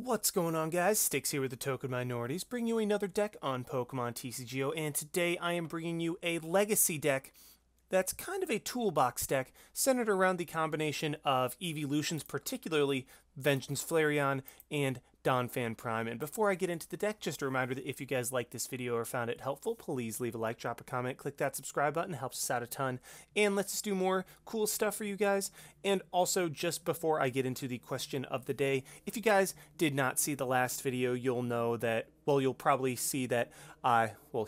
What's going on, guys? Sticks here with the Token Minorities, bringing you another deck on Pokemon TCGO, and today I am bringing you a Legacy deck that's kind of a toolbox deck centered around the combination of evolutions, particularly Vengence Flareon and Donphan Prime. And before I get into the deck, just a reminder that if you guys liked this video or found it helpful, please leave a like, drop a comment, click that subscribe button. It helps us out a ton and lets us do more cool stuff for you guys. And also, just before I get into the question of the day, if you guys did not see the last video, you'll know that, well, you'll probably see that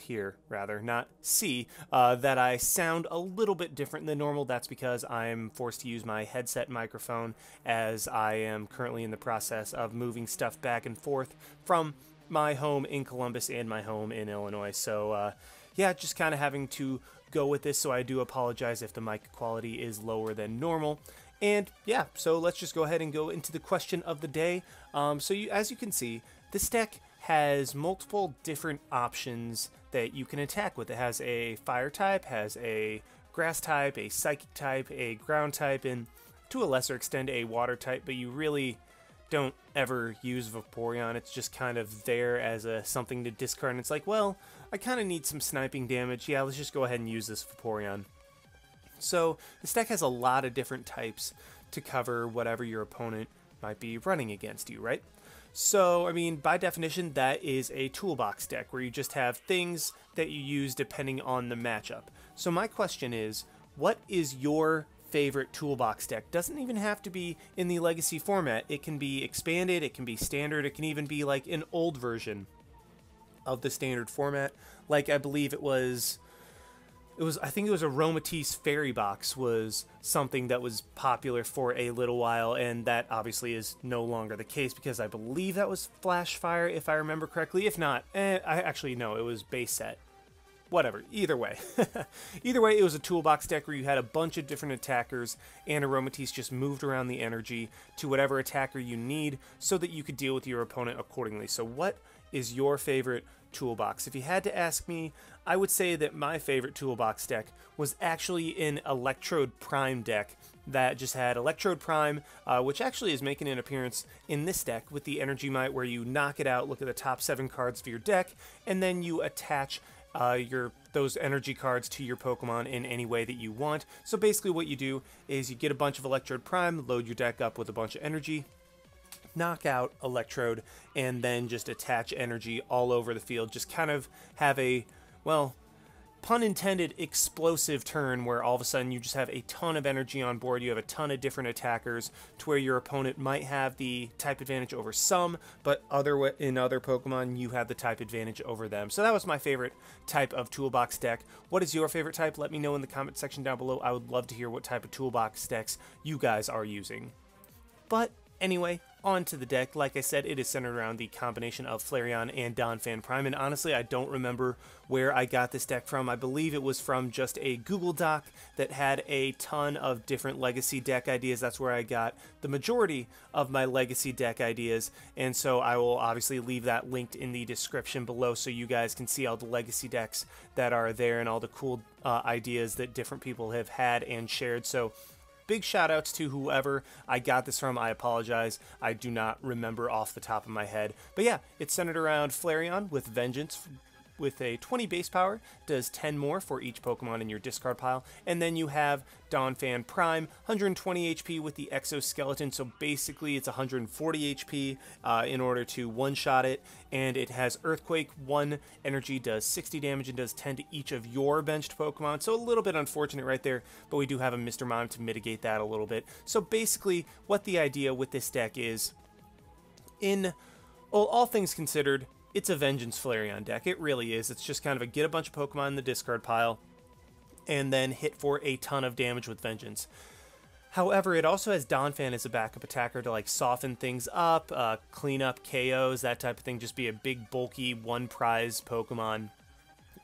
hear rather, not see, that I sound a little bit different than normal. That's because I'm forced to use my headset microphone as I am currently in the process of moving stuff back and forth from my home in Columbus and my home in Illinois. So, yeah, just kind of having to go with this, so I do apologize if the mic quality is lower than normal. And yeah, so let's just go ahead and go into the question of the day. As you can see, this deck has multiple different options that you can attack with. It has a fire type, has a grass type, a psychic type, a ground type, and to a lesser extent a water type, but you really don't ever use Vaporeon. It's just kind of there as something to discard, and it's like, well, I kind of need some sniping damage. Yeah, let's just go ahead and use this Vaporeon. So this deck has a lot of different types to cover whatever your opponent might be running against you, right? So, I mean, by definition, that is a toolbox deck where you just have things that you use depending on the matchup. So my question is, what is your favorite toolbox deck? Doesn't even have to be in the Legacy format. It can be expanded, it can be standard, it can even be like an old version of the standard format. Like, I believe I think it was Aromatisse Fairy Box was something that was popular for a little while, and that obviously is no longer the case because I believe that was Flash Fire, if I remember correctly. If not, no, it was base set. Whatever, either way. Either way, it was a toolbox deck where you had a bunch of different attackers, and Aromatisse just moved around the energy to whatever attacker you need so that you could deal with your opponent accordingly. So what is your favorite toolbox? If you had to ask me, I would say that my favorite toolbox deck was actually an Electrode Prime deck that just had Electrode Prime, which actually is making an appearance in this deck with the Energy Might, where you knock it out, look at the top 7 cards of your deck, and then you attach those energy cards to your Pokemon in any way that you want. So basically what you do is you get a bunch of Electrode Prime, load your deck up with a bunch of energy, knock out Electrode, and then just attach energy all over the field. Just kind of have a, well, pun intended, explosive turn where all of a sudden you just have a ton of energy on board. You have a ton of different attackers to where your opponent might have the type advantage over some, but in other Pokemon you have the type advantage over them. So that was my favorite type of toolbox deck. What is your favorite type? Let me know in the comment section down below. I would love to hear what type of toolbox decks you guys are using. But anyway, on to the deck. Like I said, it is centered around the combination of Flareon and Donphan Prime, and honestly, I don't remember where I got this deck from. I believe it was from just a Google Doc that had a ton of different Legacy deck ideas. That's where I got the majority of my Legacy deck ideas, and so I will obviously leave that linked in the description below so you guys can see all the Legacy decks that are there and all the cool ideas that different people have had and shared. So big shout outs to whoever I got this from. I apologize, I do not remember off the top of my head. But yeah, it's centered around Flareon with Vengeance with a 20 base power, does 10 more for each Pokemon in your discard pile. And then you have Donphan Prime, 120 HP with the Exoskeleton, so basically it's 140 HP in order to one-shot it. And it has Earthquake, 1 energy, does 60 damage, and does 10 to each of your benched Pokemon. So a little bit unfortunate right there, but we do have a Mr. Mime to mitigate that a little bit. So basically, what the idea with this deck is, all things considered, it's a Vengence Flareon deck. It really is. It's just kind of a get a bunch of Pokemon in the discard pile and then hit for a ton of damage with Vengeance. However, it also has Donphan as a backup attacker to like soften things up, clean up KOs, that type of thing. Just be a big, bulky, one prize Pokemon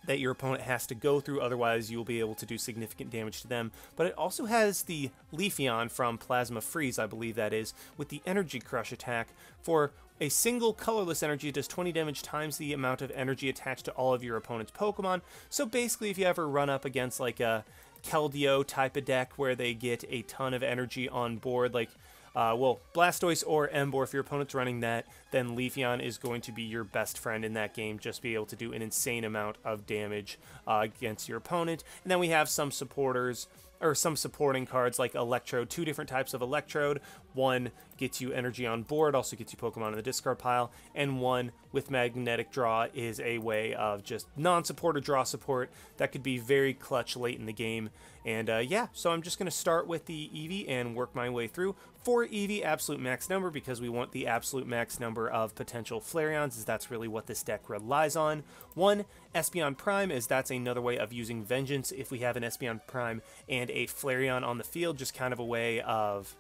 that your opponent has to go through, otherwise you'll be able to do significant damage to them. But it also has the Leafeon from Plasma Freeze, I believe that is, with the Energy Crush attack. For a single colorless energy, it does 20 damage times the amount of energy attached to all of your opponent's Pokemon. So basically, if you ever run up against like a Keldeo type of deck where they get a ton of energy on board, like well, Blastoise or Emboar. If your opponent's running that, then Leafeon is going to be your best friend in that game, just be able to do an insane amount of damage against your opponent. And then we have some supporters, or some supporting cards like Electrode, 2 different types of Electrode. One gets you energy on board, also gets you Pokemon in the discard pile, and one with Magnetic Draw is a way of just non-support or draw support that could be very clutch late in the game. And yeah, so I'm just going to start with the Eevee and work my way through. For Eevee, absolute max number, because we want the absolute max number of potential Flareons, as that's really what this deck relies on. 1, Espeon Prime, as that's another way of using Vengeance if we have an Espeon Prime and a Flareon on the field, just kind of a way of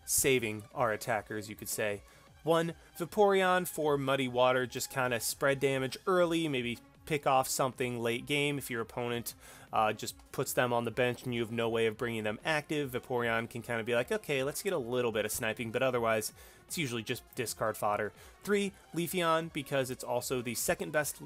saving our attackers, you could say. 1, Vaporeon for Muddy Water, just kind of spread damage early, maybe pick off something late game. If your opponent just puts them on the bench and you have no way of bringing them active, Vaporeon can kind of be like, okay, let's get a little bit of sniping, but otherwise it's usually just discard fodder. 3, Leafeon, because it's also the second best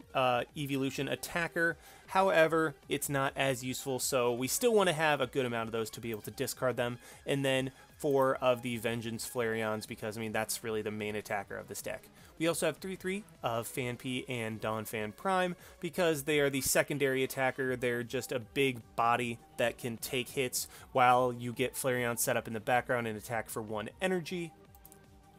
evolution attacker. However, it's not as useful, so we still want to have a good amount of those to be able to discard them. And then 4 of the Vengence Flareons, because I mean that's really the main attacker of this deck. We also have 3 of Phanpy and Donphan Prime, because they are the secondary attacker. They're just a big body that can take hits while you get Flareon set up in the background and attack for 1 energy.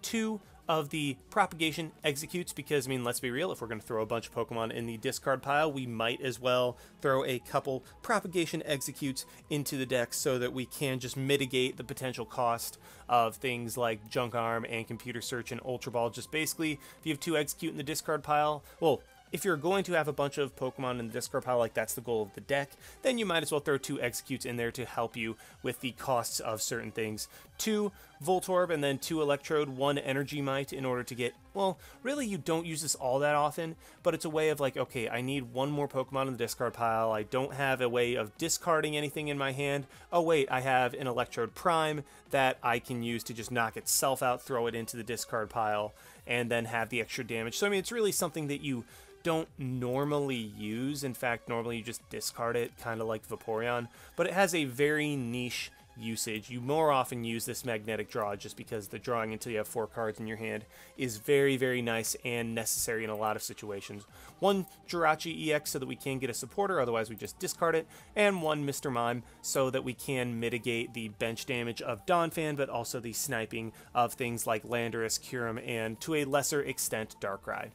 2 of the Propagation Exeggcutes, because I mean, let's be real, if we're going to throw a bunch of Pokemon in the discard pile, we might as well throw a couple Propagation Exeggcutes into the deck so that we can just mitigate the potential cost of things like Junk Arm and Computer Search and Ultra Ball. Just basically, if you have 2 Exeggcute in the discard pile, well, if you're going to have a bunch of Pokemon in the discard pile, like that's the goal of the deck, then you might as well throw 2 Exeggcutes in there to help you with the costs of certain things. 2 Voltorb, and then 2 Electrode, 1 Energy Mite in order to get, well, really you don't use this all that often, but it's a way of like, okay, I need 1 more Pokemon in the discard pile, I don't have a way of discarding anything in my hand, oh wait, I have an Electrode Prime that I can use to just knock itself out, throw it into the discard pile, and then have the extra damage. So I mean, it's really something that you don't normally use. In fact, normally you just discard it, kind of like Vaporeon, but it has a very niche usage. You more often use this Magnetic Draw just because the drawing until you have 4 cards in your hand is very, very nice and necessary in a lot of situations. 1 Jirachi-EX so that we can get a supporter, otherwise we just discard it, and 1 Mr. Mime so that we can mitigate the bench damage of Donphan, but also the sniping of things like Landorus, Kyurem, and to a lesser extent Darkrai.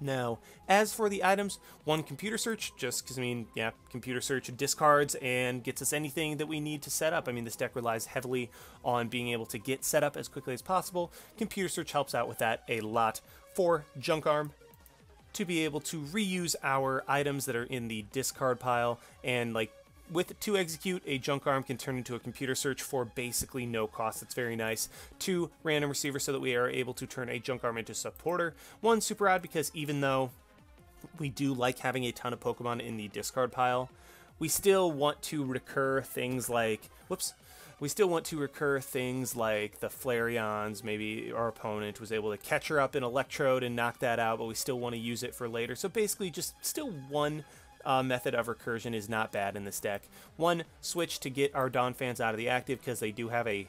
Now, as for the items, 1 Computer Search, just because, I mean, yeah, Computer Search discards and gets us anything that we need to set up. I mean, this deck relies heavily on being able to get set up as quickly as possible. Computer Search helps out with that a lot. 4 Junk Arm, to be able to reuse our items that are in the discard pile, and like, with 2 Exeggcute, a Junk Arm can turn into a Computer Search for basically no cost. That's very nice. 2 Random Receiver so that we are able to turn a Junk Arm into supporter. 1 Super Rod, because even though we do like having a ton of Pokemon in the discard pile, we still want to recur things like, we still want to recur things like the Flareons. Maybe our opponent was able to catch her up in Electrode and knock that out, but we still want to use it for later. So basically just still 1 method of recursion is not bad in this deck. 1 switch to get our Donphans out of the active, because they do have a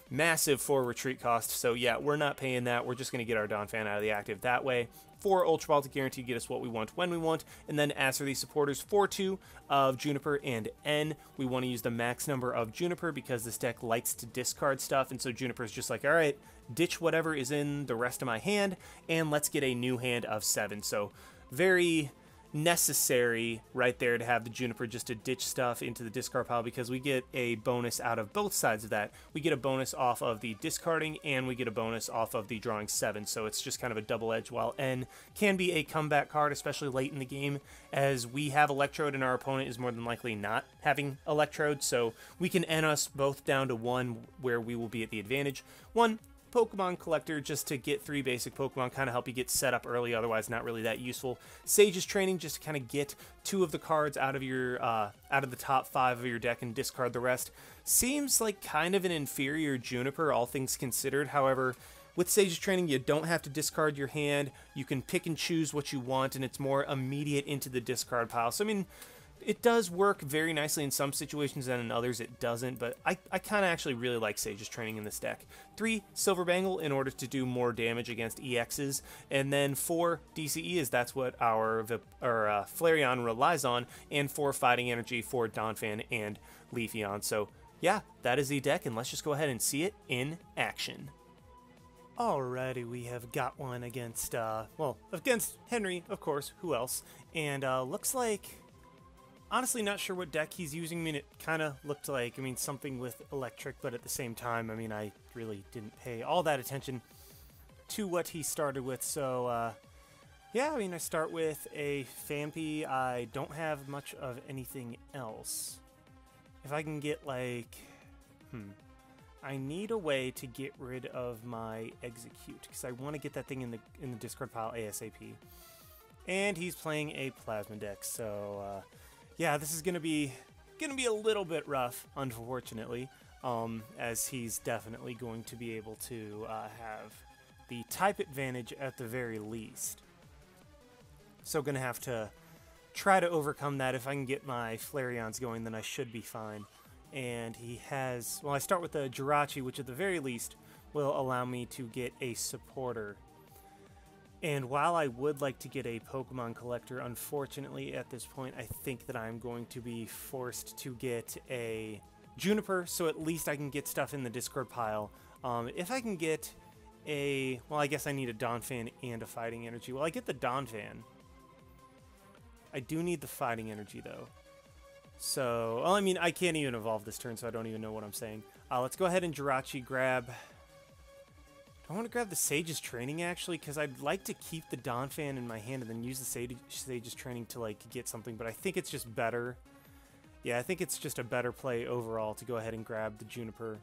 massive 4 retreat cost, so yeah, we're not paying that. We're just going to get our Donphan out of the active that way. 4 Ultra Ball to guarantee get us what we want when we want. And then as for these supporters, 4-2 of Juniper and N. We want to use the max number of Juniper because this deck likes to discard stuff, and so Juniper's just like, alright, ditch whatever is in the rest of my hand, and let's get a new hand of 7. So very necessary right there to have the Juniper just to ditch stuff into the discard pile, because we get a bonus out of both sides of that. We get a bonus off of the discarding, and we get a bonus off of the drawing 7, so it's just kind of a double edge, while N can be a comeback card, especially late in the game, as we have Electrode and our opponent is more than likely not having Electrode, so we can N us both down to 1 where we will be at the advantage. 1 Pokemon Collector, just to get 3 basic Pokemon, kind of help you get set up early, otherwise not really that useful. Sage's Training, just to kind of get 2 of the cards out of your out of the top 5 of your deck and discard the rest. Seems like kind of an inferior Juniper, all things considered. However, with Sage's Training, you don't have to discard your hand. You can pick and choose what you want, and it's more immediate into the discard pile. So, I mean, it does work very nicely in some situations, and in others it doesn't, but I kind of actually really like Sage's training in this deck. 3 Silver Bangle in order to do more damage against EXs, and then 4 DCE, as that's what our Flareon relies on, and 4 Fighting Energy for Donphan and Leafeon. So yeah, that is the deck, and let's just go ahead and see it in action. Alrighty, we have got one against, well, against Henry, of course, who else, and looks like, honestly not sure what deck he's using. I mean, it kind of looked like, I mean, something with electric, but at the same time, I mean, I really didn't pay all that attention to what he started with, so, yeah, I mean, I start with a Phanpy. I don't have much of anything else. If I can get, like, I need a way to get rid of my Exeggcute, because I want to get that thing in the discard pile ASAP. And he's playing a Plasma deck, so yeah, this is gonna be a little bit rough, unfortunately, as he's definitely going to be able to have the type advantage at the very least. So gonna have to try to overcome that. If I can get my Flareons going, then I should be fine. And he has, well, I start with the Jirachi, which at the very least will allow me to get a supporter. And while I would like to get a Pokemon Collector, unfortunately at this point I think that I'm going to be forced to get a Juniper, so at least I can get stuff in the discard pile. If I can get a, well, I guess I need a Donphan and a Fighting Energy. Well, I get the Donphan. I do need the Fighting Energy though. So, well, I mean, I can't even evolve this turn, so I don't even know what I'm saying. Let's go ahead and Jirachi grab... I want to grab the Sage's Training, actually, because I'd like to keep the Donphan in my hand and then use the Sage's Training to, like, get something, but I think it's just better. Yeah, I think it's just a better play overall to go ahead and grab the Juniper.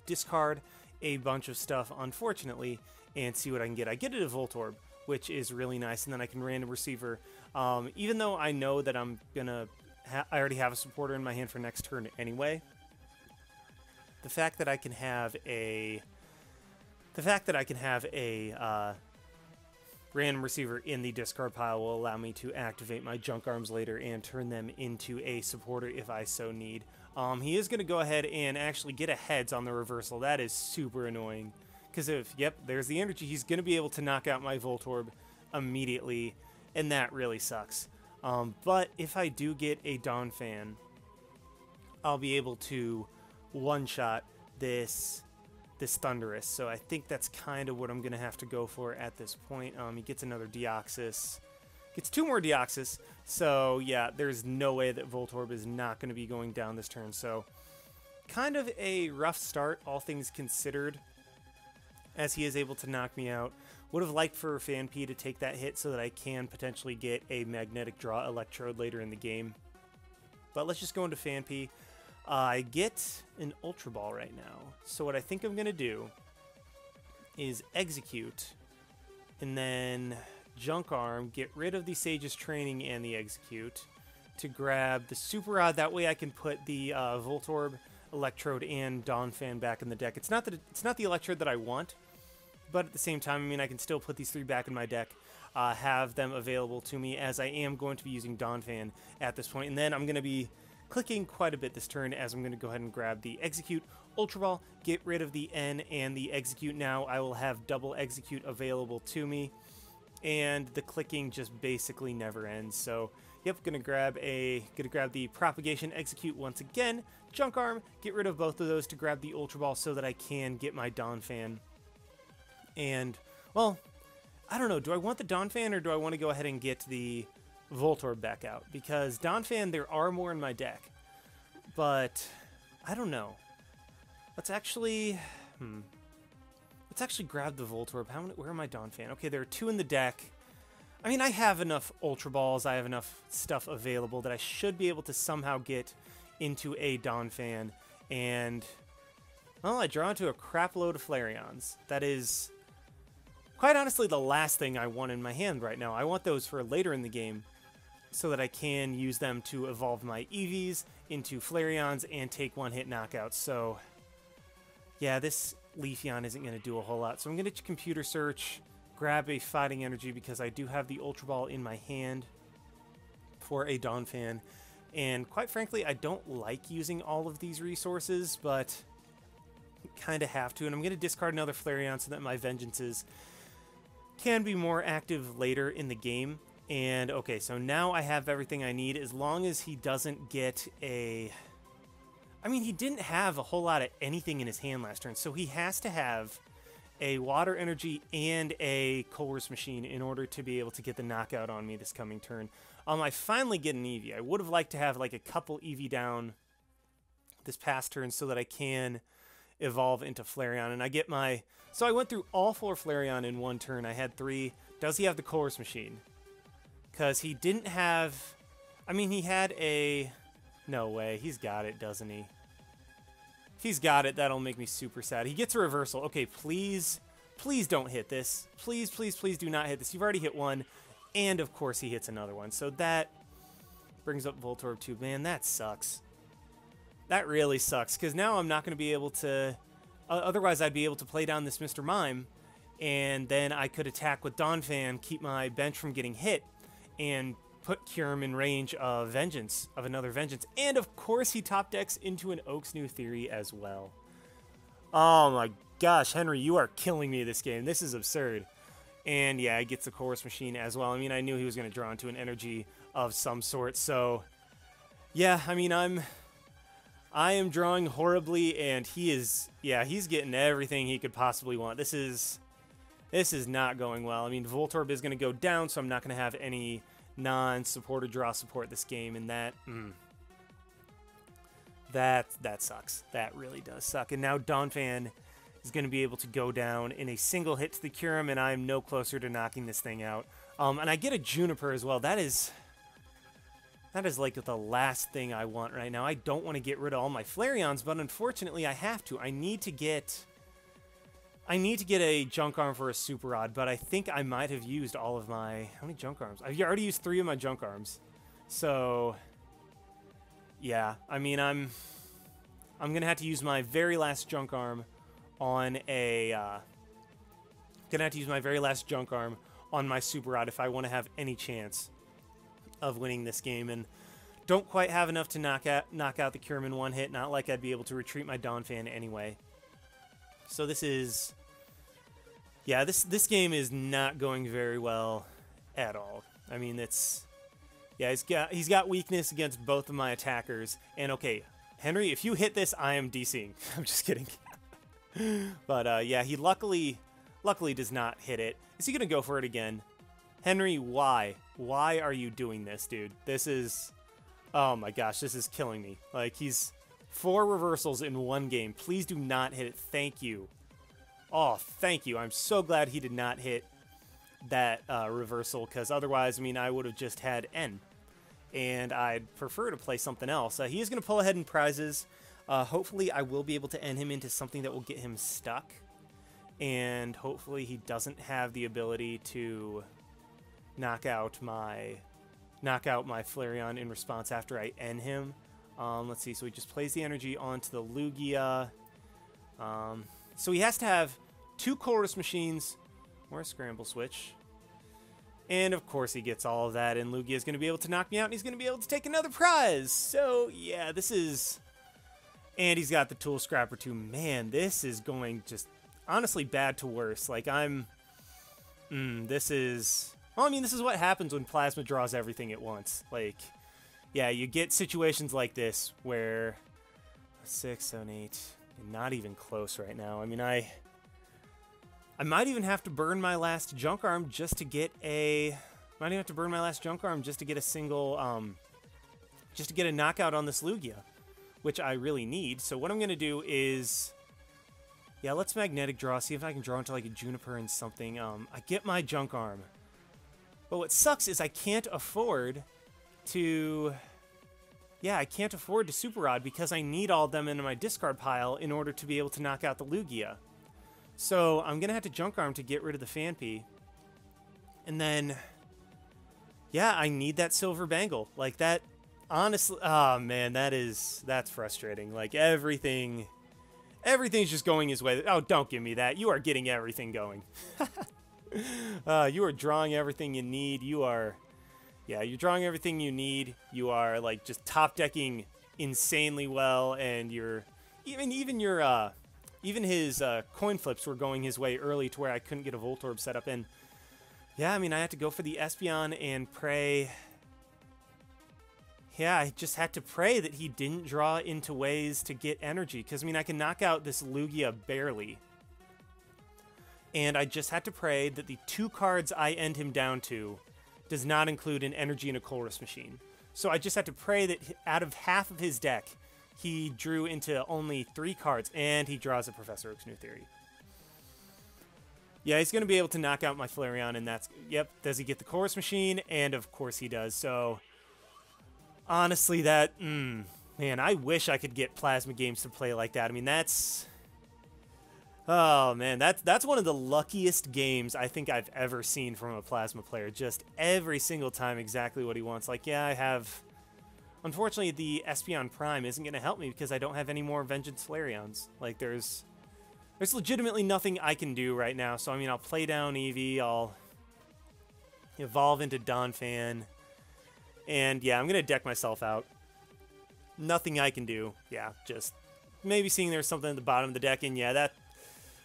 Discard a bunch of stuff, unfortunately, and see what I can get. I get it a Voltorb, which is really nice, and then I can Random Receiver. Even though I know that I'm gonna... I already have a supporter in my hand for next turn anyway. The fact that I can have a Random Receiver in the discard pile will allow me to activate my Junk Arms later and turn them into a supporter if I so need. He is going to go ahead and actually get a Heads on the reversal. That is super annoying. Because if, yep, there's the energy, he's going to be able to knock out my Voltorb immediately, and that really sucks. But if I do get a Donphan, I'll be able to one-shot this Thundurus. So I think that's kind of what I'm going to have to go for at this point. He gets another Deoxys. Gets 2 more Deoxys. So yeah, there's no way that Voltorb is not going to be going down this turn. So kind of a rough start, all things considered, as he is able to knock me out. Would have liked for Phanpy to take that hit so that I can potentially get a Magnetic Draw Electrode later in the game. But let's just go into Phanpy. I get an Ultra Ball right now. So what I think I'm going to do is Exeggcute, and then Junk Arm, get rid of the Sage's Training and the Exeggcute to grab the Super Rod. That way I can put the Voltorb, Electrode, and Donphan back in the deck. It's not the Electrode that I want, but at the same time, I mean, I can still put these 3 back in my deck, have them available to me, as I am going to be using Donphan at this point. And then I'm going to be clicking quite a bit this turn, as I'm going to go ahead and grab the Exeggcute, Ultra Ball, get rid of the N and the Exeggcute. Now I will have double Exeggcute available to me, and the clicking just basically never ends. So yep, gonna grab the Propagation Exeggcute once again, Junk Arm, get rid of both of those to grab the Ultra Ball so that I can get my Donphan. And, well, I don't know, do I want the Donphan or do I want to go ahead and get the Voltorb back out? Because Donphan, there are more in my deck, but I don't know. Let's actually grab the Voltorb. Where are my Donphan? Okay, there are 2 in the deck. I mean, I have enough Ultra Balls, I have enough stuff available that I should be able to somehow get into a Donphan, and, well, I draw into a crap load of Flareons. That is, quite honestly, the last thing I want in my hand right now. I want those for later in the game so that I can use them to evolve my Eevees into Flareons and take one-hit knockouts. So, yeah, this Leafeon isn't going to do a whole lot. So I'm going to Computer Search, grab a Fighting Energy because I do have the Ultra Ball in my hand. for a Donphan. And quite frankly, I don't like using all of these resources, but kind of have to. And I'm going to discard another Flareon so that my Vengeances can be more active later in the game. And okay, so now I have everything I need as long as he doesn't get a... I mean, he didn't have a whole lot of anything in his hand last turn, so he has to have a Water Energy and a Colorless Machine in order to be able to get the knockout on me this coming turn. I finally get an Eevee. I would have liked to have like a couple Eevee down this past turn so that I can evolve into Flareon. And I get my... So I went through all 4 Flareon in one turn. I had 3. Does he have the Colorless Machine? Because he didn't have... I mean, he had a... No way. He's got it, doesn't he? If he's got it, that'll make me super sad. He gets a reversal. Okay, please, please don't hit this. Please, please, please do not hit this. You've already hit one, and of course he hits another one. So that brings up Voltorb 2. Man, that sucks. That really sucks, because now I'm not going to be able to... otherwise, I'd be able to play down this Mr. Mime, and then I could attack with Donphan, keep my bench from getting hit, and put Kyurem in range of Vengeance, of another Vengeance. And of course he top decks into an Oak's New Theory as well. Oh my gosh, Henry, you are killing me this game. This is absurd. And yeah, he gets the Colorless Machine as well. I mean, I knew he was going to draw into an energy of some sort. So yeah, I mean, I am drawing horribly, and he is, yeah, he's getting everything he could possibly want. This is not going well. I mean, Voltorb is going to go down, so I'm not going to have any non-support or draw support this game, and that sucks. That really does suck. And now Donphan is going to be able to go down in a single hit to the Kyurem, and I'm no closer to knocking this thing out. And I get a Juniper as well. That is like the last thing I want right now. I don't want to get rid of all my Flareons, but unfortunately I have to. I need to get a Junk Arm for a Super Rod, but I think I might have used all of my... How many Junk Arms? I've already used 3 of my Junk Arms. So, yeah. I mean, I'm going to have to use my very last Junk Arm on a... going to have to use my very last Junk Arm on my Super Rod if I want to have any chance of winning this game. And don't quite have enough to knock out the Kyurem in one hit. Not like I'd be able to retreat my Donphan anyway. So this is... Yeah, this game is not going very well at all. I mean, it's... Yeah, he's got weakness against both of my attackers. And okay, Henry, if you hit this, I am DCing. I'm just kidding. But yeah, he luckily does not hit it. Is he going to go for it again? Henry, why? Why are you doing this, dude? This is... Oh my gosh, this is killing me. Like, he's 4 reversals in one game. Please do not hit it. Thank you. Oh, thank you. I'm so glad he did not hit that reversal, because otherwise, I mean, I would have just had N. And I'd prefer to play something else. He is going to pull ahead in prizes. Hopefully, I will be able to end him into something that will get him stuck. And hopefully, he doesn't have the ability to knock out my Flareon in response after I end him. Let's see. So he just plays the energy onto the Lugia. So he has to have 2 Colorless Machines or a Scramble Switch. And of course he gets all of that, and Lugia is going to be able to knock me out, and he's going to be able to take another prize. So yeah, this is... And he's got the Tool Scrapper too. Man, this is going just honestly bad to worse. Like, this is... Well, I mean, this is what happens when Plasma draws everything at once. Like, yeah, you get situations like this where 6, 7, 8... Not even close right now. I mean, I might even have to burn my last Junk Arm just to get a... Might even have to burn my last Junk Arm just to get a single... just to get a knockout on this Lugia, which I really need. So what I'm going to do is... Yeah, let's Magnetic Draw. See if I can draw into like a Juniper and something. I get my Junk Arm. But what sucks is I can't afford to... Yeah, I can't afford to Super Rod because I need all of them in my discard pile in order to be able to knock out the Lugia. So I'm going to have to Junk Arm to get rid of the Phanpy. And then, yeah, I need that Silver Bangle. Like, that, honestly, oh man, that's frustrating. Like, everything's just going his way. Oh, don't give me that. You are getting everything going. You are drawing everything you need. You are Yeah, you're drawing everything you need. You are like just top decking insanely well, and you're even his coin flips were going his way early to where I couldn't get a Voltorb set up. And yeah, I mean, I had to go for the Espeon and pray. Yeah, I just had to pray that he didn't draw into ways to get energy, because I mean, I can knock out this Lugia barely. And I just had to pray that the 2 cards I end him down to does not include an energy and a Colorless machine. So I just had to pray that out of half of his deck, he drew into only 3 cards, and he draws a Professor Oak's New Theory. Yeah, he's going to be able to knock out my Flareon, and that's... Yep, does he get the Colorless machine? And of course he does. So, honestly, that... man, I wish I could get Plasma games to play like that. I mean, that's... Oh, man, that's one of the luckiest games I think I've ever seen from a Plasma player. Just every single time exactly what he wants. Like, yeah, I have... Unfortunately, the Espeon Prime isn't going to help me because I don't have any more Vengence Flareons. Like, there's legitimately nothing I can do right now. So, I mean, I'll play down Eevee, I'll evolve into Donphan, and, yeah, I'm going to deck myself out. Nothing I can do. Yeah, just maybe seeing there's something at the bottom of the deck, and, yeah,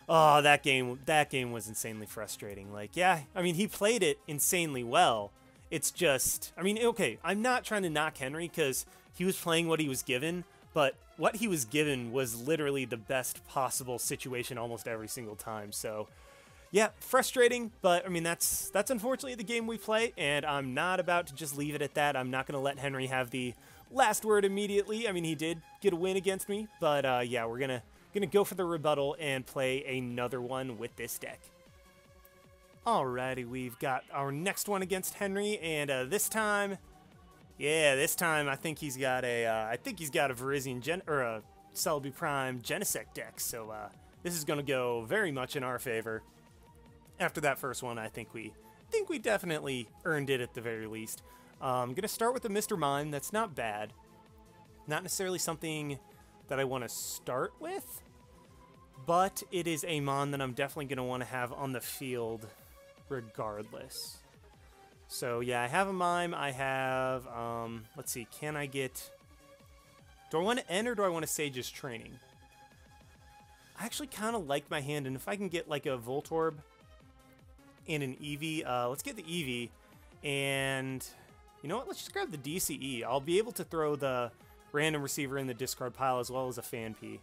that game was insanely frustrating. Like, yeah, I mean, he played it insanely well. It's just, I mean, okay, I'm not trying to knock Henry because he was playing what he was given, but what he was given was literally the best possible situation almost every single time. So, yeah, frustrating, but I mean, that's unfortunately the game we play, and I'm not about to just leave it at that. I'm not going to let Henry have the last word immediately. I mean, he did get a win against me, but yeah, we're gonna go for the rebuttal and play another one with this deck. Alrighty, we've got our next one against Henry, and this time I think he's got a Virizion or a Celebi Prime Genesect deck. So this is gonna go very much in our favor. After that first one, I think we definitely earned it at the very least. I'm gonna start with a Mr. Mime. That's not bad. Not necessarily something that I want to start with, but it is a Mon that I'm definitely gonna want to have on the field regardless. So yeah, I have a Mime. I have, let's see, can I get... Do I want to end or do I want to Sage's Training? I actually kind of like my hand, and if I can get like a Voltorb and an Eevee, let's get the Eevee, and you know what, let's just grab the DCE. I'll be able to throw the Random Receiver in the discard pile as well as a Phanpy.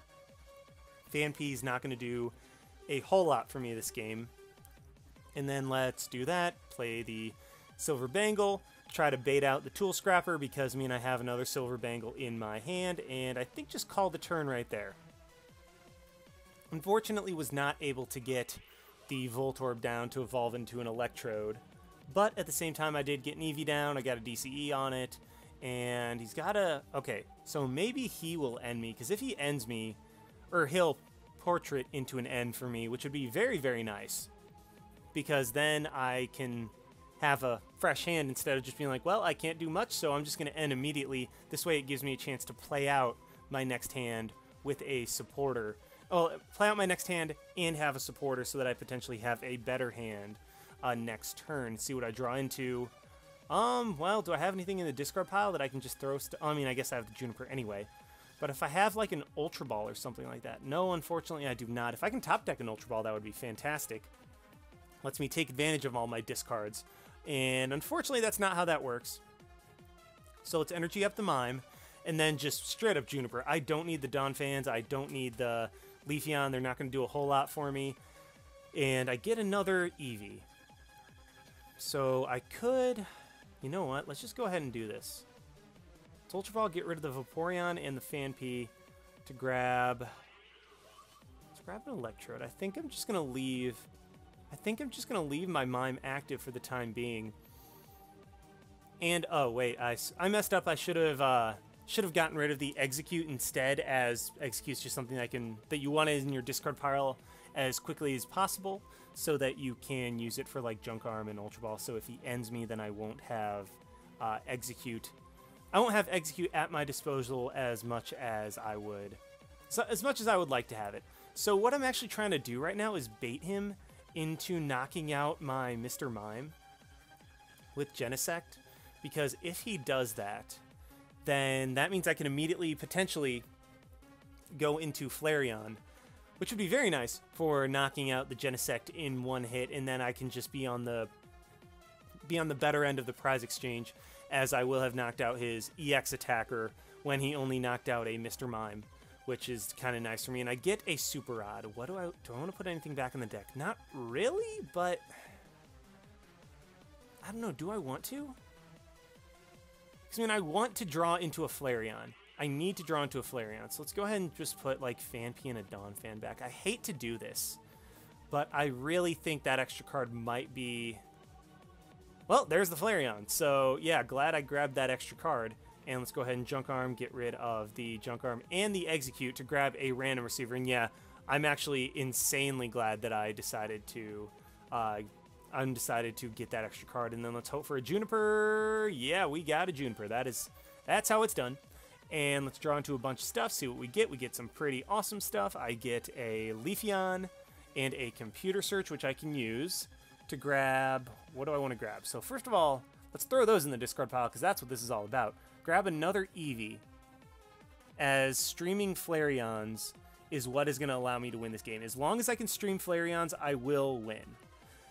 Phanpy is not going to do a whole lot for me this game. And then let's do that, play the Silver Bangle, try to bait out the Tool Scrapper because, I mean, I have another Silver Bangle in my hand, and I think just call the turn right there. Unfortunately, was not able to get the Voltorb down to evolve into an Electrode, but at the same time, I did get an Eevee down, I got a DCE on it, and he's got a... Okay, so maybe he will end me, because if he ends me, or he'll Portrait into an end for me, which would be very, very nice. Because then I can have a fresh hand instead of just being like, well, I can't do much, so I'm just going to end immediately. This way it gives me a chance to play out my next hand with a supporter. Oh, play out my next hand and have a supporter so that I potentially have a better hand next turn. See what I draw into. Well, do I have anything in the discard pile that I can just throw? I mean, I guess I have the Juniper anyway. But if I have like an Ultra Ball or something like that. No, unfortunately, I do not. If I can top deck an Ultra Ball, that would be fantastic. Lets me take advantage of all my discards. And unfortunately, that's not how that works. So let's energy up the Mime, and then just straight up Juniper. I don't need the Donphans. I don't need the Leafeon. They're not going to do a whole lot for me. And I get another Eevee. So I could... You know what? Let's just go ahead and do this. Let's Ultra Ball, get rid of the Vaporeon and the Phanpy to grab... Let's grab an Electrode. I think I'm just going to leave... my Mime active for the time being. And oh wait, I messed up. I should have gotten rid of the Exeggcute instead, as Execcute's just something that you want in your discard pile as quickly as possible, so that you can use it for like Junk Arm and Ultra Ball. So if he ends me, then I won't have Exeggcute. I won't have Exeggcute at my disposal as much as I would, like to have it. So what I'm actually trying to do right now is bait him into knocking out my Mr. Mime with Genesect, because if he does that, then that means I can immediately, potentially, go into Flareon, which would be very nice for knocking out the Genesect in one hit, and then I can just be on the better end of the prize exchange, as I will have knocked out his EX attacker when he only knocked out a Mr. Mime, which is kind of nice for me. And I get a Super Rod. What do I want to put anything back in the deck? Not really, but I don't know. Do I want to? Because, I mean, I want to draw into a Flareon. I need to draw into a Flareon. So let's go ahead and just put, like, Phanpy and a Donphan back. I hate to do this, but I really think that extra card might be... Well, there's the Flareon. So, yeah, glad I grabbed that extra card. And let's go ahead and Junk Arm, get rid of the Junk Arm and the Exeggcute to grab a Random Receiver. And, yeah, I'm actually insanely glad that I decided to... get that extra card. And then let's hope for a Juniper. Yeah, we got a Juniper. That's how it's done. And let's draw into a bunch of stuff, see what we get. We get some pretty awesome stuff. I get a Leafeon and a Computer Search, which I can use to grab... What do I want to grab? So first of all, let's throw those in the discard pile, because that's what this is all about. Grab another Eevee, as streaming Flareons is what is going to allow me to win this game. As long as I can stream Flareons, I will win.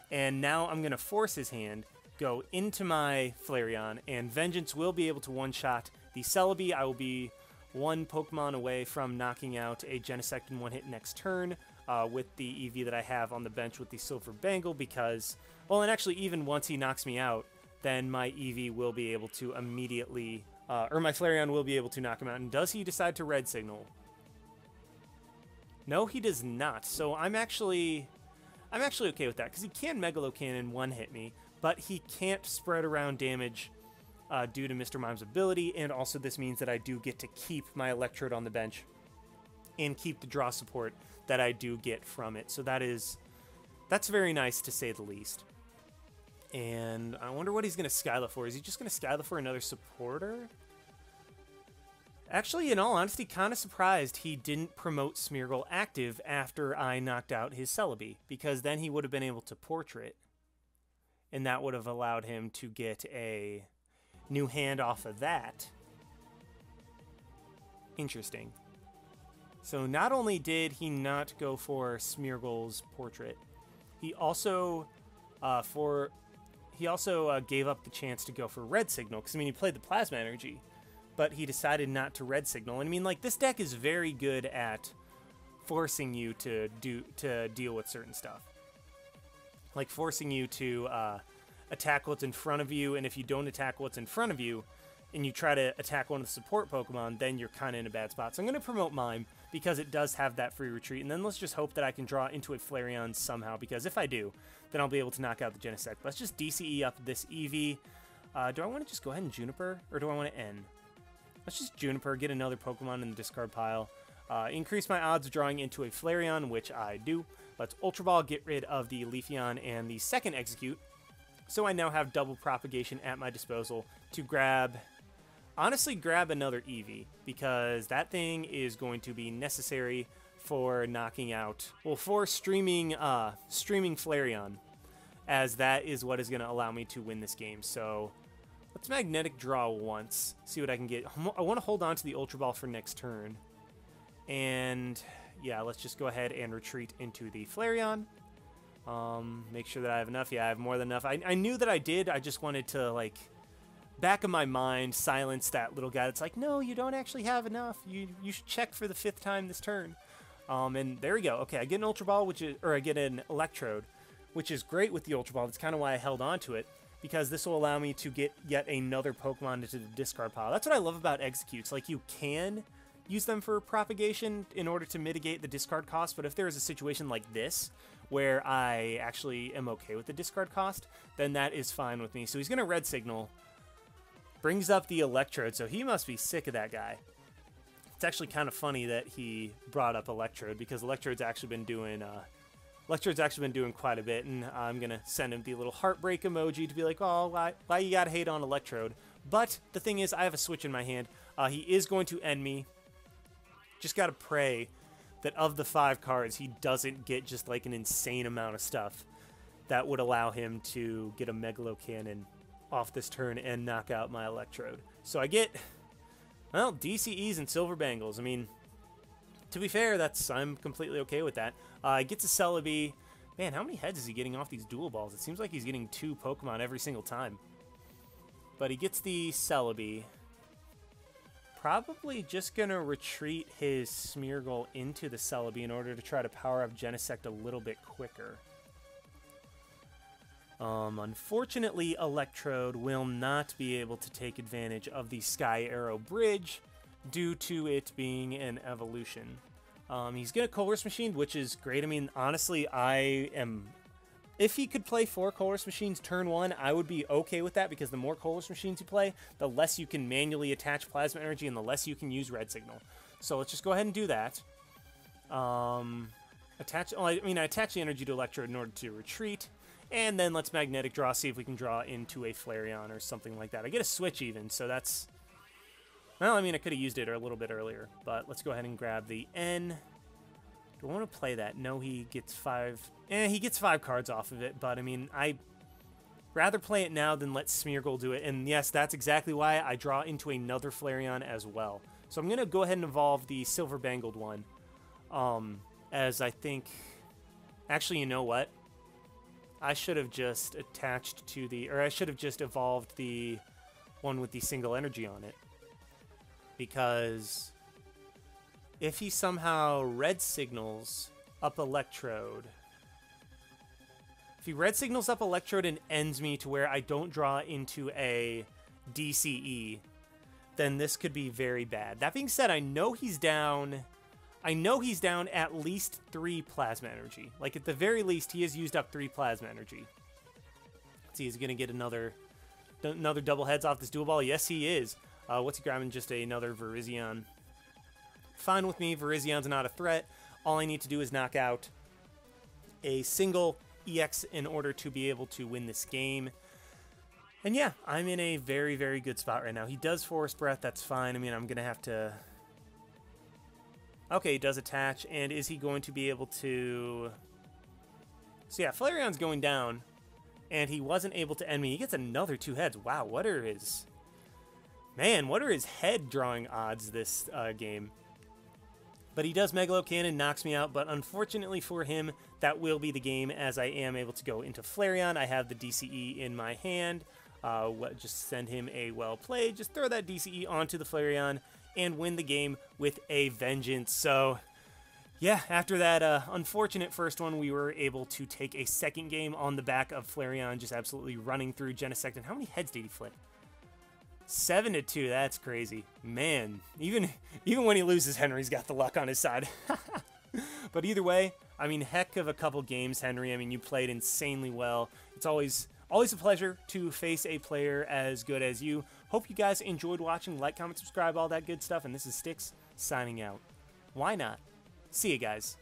And now I'm going to force his hand, go into my Flareon, and Vengeance will be able to one-shot the Celebi. I will be one Pokemon away from knocking out a Genesect in one hit next turn with the Eevee that I have on the bench with the Silver Bangle, because, well, and actually even once he knocks me out, then my Eevee will be able to immediately, or my Flareon will be able to knock him out. And does he decide to Red Signal? No, he does not. So I'm actually okay with that, because he can Megalo Cannon one-hit me, but he can't spread around damage due to Mr. Mime's ability, and also this means that I do get to keep my Electrode on the bench and keep the draw support that I do get from it. So that's very nice, to say the least. And I wonder what he's going to Skyla for. Is he just going to Skyla for another supporter? Actually, in all honesty, kind of surprised he didn't promote Smeargle active after I knocked out his Celebi, because then he would have been able to Portrait, and that would have allowed him to get a new hand off of that. Interesting. So not only did he not go for Smeargle's Portrait, he also gave up the chance to go for Red Signal, because, I mean, he played the Plasma Energy, but he decided not to Red Signal. And I mean, like, this deck is very good at forcing you to deal with certain stuff. Like, forcing you to attack what's in front of you, and if you don't attack what's in front of you, and you try to attack one of the support Pokemon, then you're kind of in a bad spot. So I'm going to promote Mime, because it does have that free retreat, and then let's just hope that I can draw into a Flareon somehow, because if I do, then I'll be able to knock out the Genesect. Let's just DCE up this Eevee. Do I want to just go ahead and Juniper, or do I want to N? Let's just Juniper, get another Pokemon in the discard pile. Increase my odds of drawing into a Flareon, which I do. Let's Ultra Ball, get rid of the Leafeon and the second Exeggcute. So I now have double propagation at my disposal to honestly grab another Eevee, because that thing is going to be necessary for knocking out, well, for streaming Flareon, as that is what is going to allow me to win this game. So let's Magnetic Draw once, see what I can get. I want to hold on to the Ultra Ball for next turn. And yeah, let's just go ahead and retreat into the Flareon. Make sure that I have enough. Yeah, I have more than enough. I knew that I did. I just wanted to, like, back of my mind, silence that little guy that's like, no, you don't actually have enough. You should check for the 5th time this turn. And there we go. Okay, I get an Ultra Ball, I get an Electrode, which is great with the Ultra Ball. That's kind of why I held on to it, because this will allow me to get yet another Pokemon into the discard pile. That's what I love about Exeggcutes. Like, you can use them for propagation in order to mitigate the discard cost, but if there is a situation like this, where I actually am okay with the discard cost, then that is fine with me. So he's going to Red Signal, brings up the Electrode, so he must be sick of that guy. It's actually kind of funny that he brought up Electrode, because Electrode's actually been doing quite a bit, and I'm gonna send him the little heartbreak emoji to be like, oh, why you gotta hate on Electrode? But the thing is, I have a switch in my hand. He is going to end me. Just gotta pray that of the 5 cards, he doesn't get just like an insane amount of stuff that would allow him to get a Megalo Cannon off this turn and knock out my Electrode. So I get, well, DCEs and Silver Bangles. I mean, to be fair, I'm completely okay with that. He gets a Celebi. Man, how many heads is he getting off these dual balls? It seems like he's getting 2 Pokemon every single time. But he gets the Celebi. Probably just going to retreat his Smeargle into the Celebi in order to try to power up Genesect a little bit quicker. Unfortunately, Electrode will not be able to take advantage of the Sky Arrow Bridge due to it being an evolution. He's going to Colorless Machine, which is great. I mean, honestly, if he could play 4 Colorless Machines turn 1, I would be okay with that, because the more Colorless Machines you play, the less you can manually attach Plasma Energy and the less you can use Red Signal. So let's just go ahead and do that. I attach the energy to Electrode in order to retreat, and then let's Magnetic Draw, see if we can draw into a Flareon or something like that. I get a Switch even, so that's... Well, I mean, I could have used it a little bit earlier, but let's go ahead and grab the N. Do I want to play that? No, he gets 5... he gets 5 cards off of it, but I mean, I'd rather play it now than let Smeargle do it. And yes, that's exactly why I draw into another Flareon as well. So I'm going to go ahead and evolve the Silver Bangled one. As I think... Actually, you know what? I should have just attached to the... Or I should have just evolved the one with the single energy on it. Because if he somehow red signals up Electrode... If he red signals up Electrode and ends me to where I don't draw into a DCE, then this could be very bad. That being said, I know he's down at least 3 Plasma Energy. Like, at the very least, he has used up 3 Plasma Energy. Let's see, he's going to get another double heads off this dual ball. Yes, he is. What's he grabbing? Just another Virizion. Fine with me. Virizion's not a threat. All I need to do is knock out a single EX in order to be able to win this game. And yeah, I'm in a very, very good spot right now. He does Force Breath. That's fine. I mean, I'm going to have to... Okay, he does attach. And is he going to be able to... So yeah, Flareon's going down. And he wasn't able to end me. He gets another 2 heads. Wow, what are his... Man, what are his head drawing odds this game? But he does Megalo Cannon, knocks me out, but unfortunately for him, that will be the game, as I am able to go into Flareon. I have the DCE in my hand. Just send him a well played. Just throw that DCE onto the Flareon and win the game with a vengeance. So, yeah, after that unfortunate first one, we were able to take a second game on the back of Flareon, just absolutely running through Genesect. And how many heads did he flip? 7-2, that's crazy. Man, even when he loses, Henry's got the luck on his side. But either way, I mean, heck of a couple games, Henry. I mean, you played insanely well. It's always a pleasure to face a player as good as you. Hope you guys enjoyed watching. Like, comment, subscribe, all that good stuff. And this is Styx signing out. Why not? See you guys.